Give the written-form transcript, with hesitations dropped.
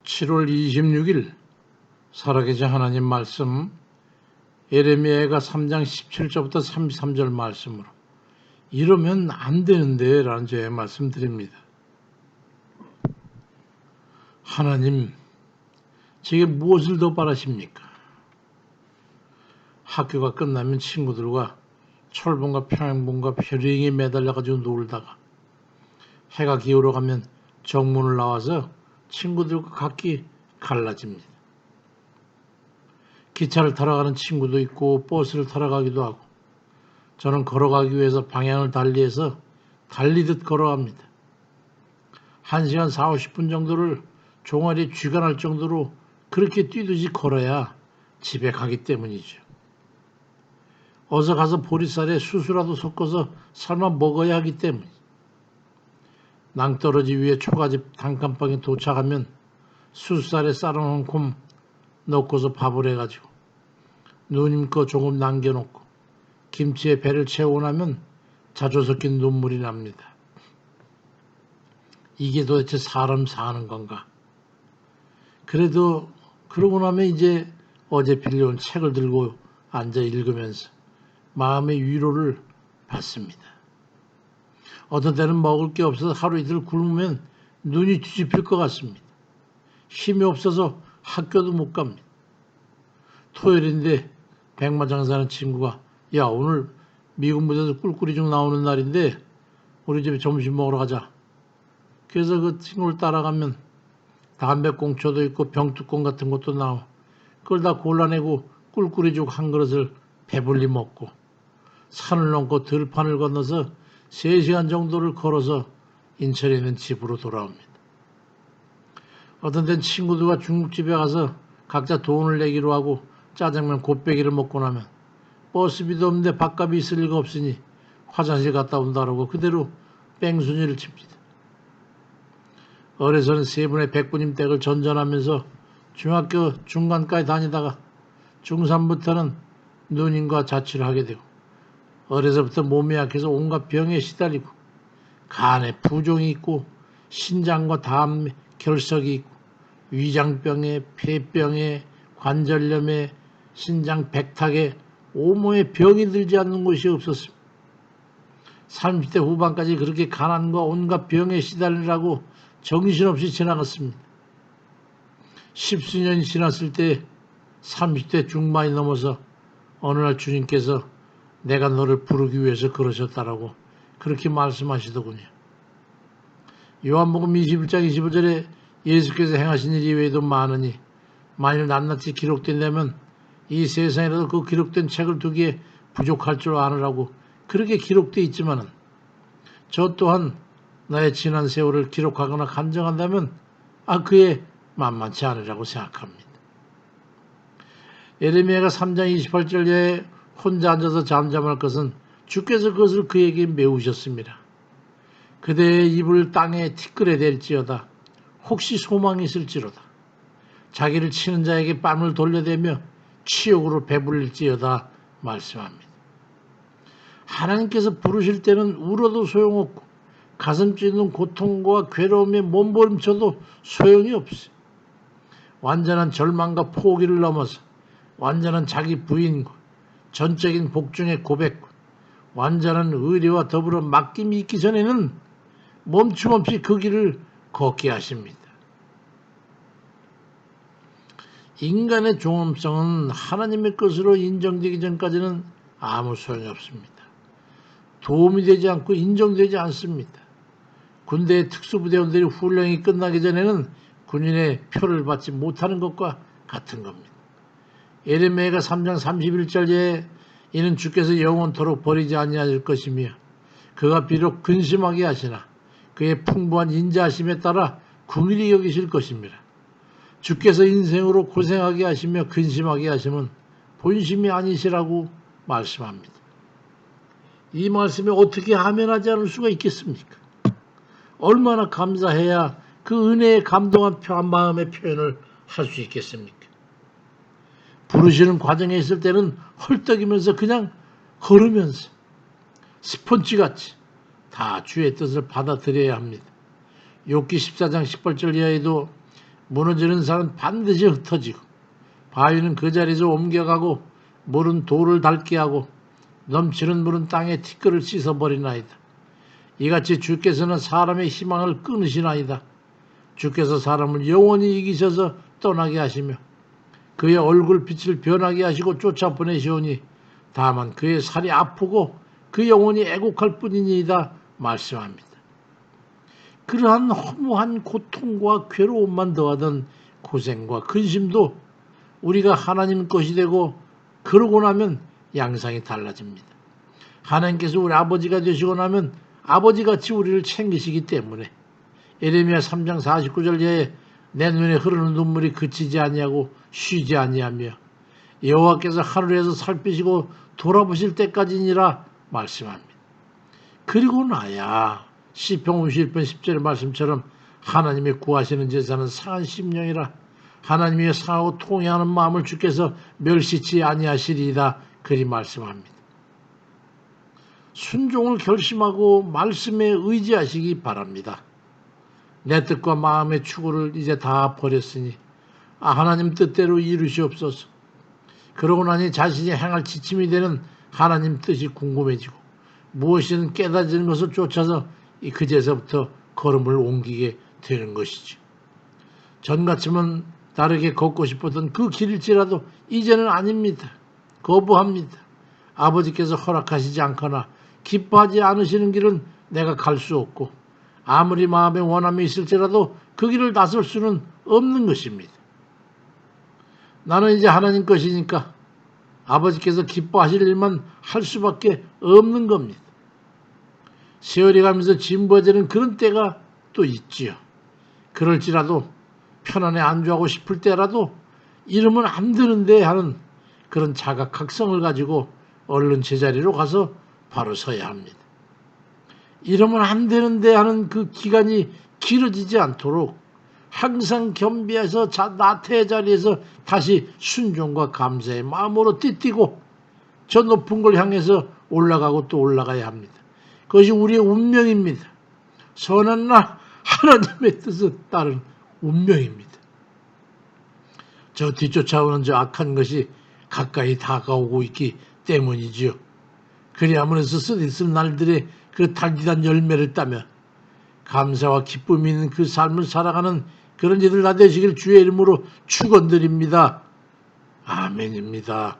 7월 26일 살아계신 하나님 말씀 예레미야가 3장 17절부터 33절 말씀으로 이러면 안 되는데 라는 제의 말씀 드립니다. 하나님, 제게 무엇을 더 바라십니까? 학교가 끝나면 친구들과 철봉과 평행봉과 별링에 매달려가지고 놀다가 해가 기울어가면 정문을 나와서 친구들과 각기 갈라집니다. 기차를 타러 가는 친구도 있고 버스를 타러 가기도 하고 저는 걸어가기 위해서 방향을 달리해서 달리듯 걸어갑니다. 1시간 40-50분 정도를 종아리에 쥐가 날 정도로 그렇게 뛰듯이 걸어야 집에 가기 때문이죠. 어서 가서 보리쌀에 수수라도 섞어서 삶아 먹어야 하기 때문이죠. 낭떠러지 위에 초가집 단칸방에 도착하면 수쌀에 썰어놓은 곰 넣고서 밥을 해가지고 누님 거 조금 남겨놓고 김치에 배를 채우고 나면 자주 섞인 눈물이 납니다. 이게 도대체 사람 사는 건가? 그래도 그러고 나면 이제 어제 빌려온 책을 들고 앉아 읽으면서 마음의 위로를 받습니다. 어떤 때는 먹을 게 없어서 하루 이틀 굶으면 눈이 뒤집힐 것 같습니다. 힘이 없어서 학교도 못 갑니다. 토요일인데 백마장사하는 친구가 야 오늘 미군 부대에서 꿀꿀이죽 나오는 날인데 우리 집에 점심 먹으러 가자. 그래서 그 친구를 따라가면 담배꽁초도 있고 병뚜껑 같은 것도 나와. 그걸 다 골라내고 꿀꿀이죽 한 그릇을 배불리 먹고 산을 넘고 들판을 건너서 3시간 정도를 걸어서 인천에 있는 집으로 돌아옵니다. 어떤 땐 친구들과 중국집에 가서 각자 돈을 내기로 하고 짜장면 곱빼기를 먹고 나면 버스비도 없는데 밥값이 있을 리가 없으니 화장실 갔다 온다라고 그대로 뺑소니를 칩니다. 어려서는 3분의 100분임 댁을 전전하면서 중학교 중간까지 다니다가 중3부터는 누님과 자취를 하게 되고 어려서부터 몸이 약해서 온갖 병에 시달리고 간에 부종이 있고 신장과 담 결석이 있고 위장병에 폐병에 관절염에 신장 백탁에 온몸에 병이 들지 않는 곳이 없었습니다. 30대 후반까지 그렇게 가난과 온갖 병에 시달리라고 정신없이 지나갔습니다. 10수년이 지났을 때 30대 중반이 넘어서 어느 날 주님께서 내가 너를 부르기 위해서 그러셨다라고 그렇게 말씀하시더군요. 요한복음 21장 25절에 예수께서 행하신 일 이외에도 많으니 만일 낱낱이 기록된다면 이 세상에라도 그 기록된 책을 두기에 부족할 줄 아느라고 그렇게 기록되어 있지만은 저 또한 나의 지난 세월을 기록하거나 간정한다면 그에 만만치 않으라고 생각합니다. 예레미야가 3장 28절에 혼자 앉아서 잠잠할 것은 주께서 그것을 그에게 메우셨습니다. 그대의 입을 땅에 티끌에 댈지어다. 혹시 소망이 있을지로다. 자기를 치는 자에게 뺨을 돌려대며 치욕으로 배불릴지어다 말씀합니다. 하나님께서 부르실 때는 울어도 소용없고 가슴 찢는 고통과 괴로움에 몸부림쳐도 소용이 없어요. 완전한 절망과 포기를 넘어서 완전한 자기 부인과 전적인 복종의 고백과 완전한 의리와 더불어 맡김이 있기 전에는 멈춤 없이 그 길을 걷게 하십니다. 인간의 종업성은 하나님의 것으로 인정되기 전까지는 아무 소용이 없습니다. 도움이 되지 않고 인정되지 않습니다. 군대의 특수부대원들이 훈련이 끝나기 전에는 군인의 표를 받지 못하는 것과 같은 겁니다. 예레미야가 3장 31절에 이는 주께서 영원토록 버리지 아니하실 것이며 그가 비록 근심하게 하시나 그의 풍부한 인자하심에 따라 긍휼히 여기실 것입니다. 주께서 인생으로 고생하게 하시며 근심하게 하시면 본심이 아니시라고 말씀합니다. 이 말씀에 어떻게 아멘하지 않을 수가 있겠습니까? 얼마나 감사해야 그 은혜에 감동한 마음의 표현을 할 수 있겠습니까? 부르시는 과정에 있을 때는 헐떡이면서 그냥 걸으면서 스펀지같이 다 주의 뜻을 받아들여야 합니다. 욥기 14장 18절 이하에도 무너지는 산은 반드시 흩어지고 바위는 그 자리에서 옮겨가고 물은 돌을 닳게 하고 넘치는 물은 땅에 티끌을 씻어버리나이다. 이같이 주께서는 사람의 희망을 끊으시나이다. 주께서 사람을 영원히 이기셔서 떠나게 하시며 그의 얼굴빛을 변하게 하시고 쫓아보내시오니 다만 그의 살이 아프고 그 영혼이 애곡할 뿐이니이다 말씀합니다. 그러한 허무한 고통과 괴로움만 더하던 고생과 근심도 우리가 하나님 것이 되고 그러고 나면 양상이 달라집니다. 하나님께서 우리 아버지가 되시고 나면 아버지같이 우리를 챙기시기 때문에 예레미야 3장 49절에 내 눈에 흐르는 눈물이 그치지 아니하고 쉬지 아니하며 여호와께서 하늘에서 살피시고 돌아보실 때까지니라 말씀합니다. 그리고 나야 시편 51편 10절의 말씀처럼 하나님이 구하시는 제사는 상한 심령이라 하나님이 상하고 통회하는 마음을 주께서 멸시치 아니하시리이다 그리 말씀합니다. 순종을 결심하고 말씀에 의지하시기 바랍니다. 내 뜻과 마음의 추구를 이제 다 버렸으니 하나님 뜻대로 이루시옵소서. 그러고 나니 자신이 행할 지침이 되는 하나님 뜻이 궁금해지고 무엇이든 깨달아지는 것을 쫓아서 그제서부터 걸음을 옮기게 되는 것이죠. 전 같으면 다르게 걷고 싶었던 그 길일지라도 이제는 아닙니다. 거부합니다. 아버지께서 허락하시지 않거나 기뻐하지 않으시는 길은 내가 갈 수 없고 아무리 마음에 원함이 있을지라도 그 길을 나설 수는 없는 것입니다. 나는 이제 하나님 것이니까 아버지께서 기뻐하실 일만 할 수밖에 없는 겁니다. 세월이 가면서 진부해지는 그런 때가 또 있지요. 그럴지라도 편안에 안주하고 싶을 때라도 이러면 안 되는데 하는 그런 자각각성을 가지고 얼른 제자리로 가서 바로 서야 합니다. 이러면 안 되는데 하는 그 기간이 길어지지 않도록 항상 겸비해서 나태의 자리에서 다시 순종과 감사의 마음으로 띠뛰고 저 높은 걸 향해서 올라가고 또 올라가야 합니다. 그것이 우리의 운명입니다. 선한 날 하나님의 뜻을 따른 운명입니다. 저 뒤쫓아오는 저 악한 것이 가까이 다가오고 있기 때문이지요. 그리하면서 쓰디쓴 날들의 그 달디단 열매를 따며 감사와 기쁨이 있는 그 삶을 살아가는 그런 이들 다 되시길 주의 이름으로 축원드립니다. 아멘입니다.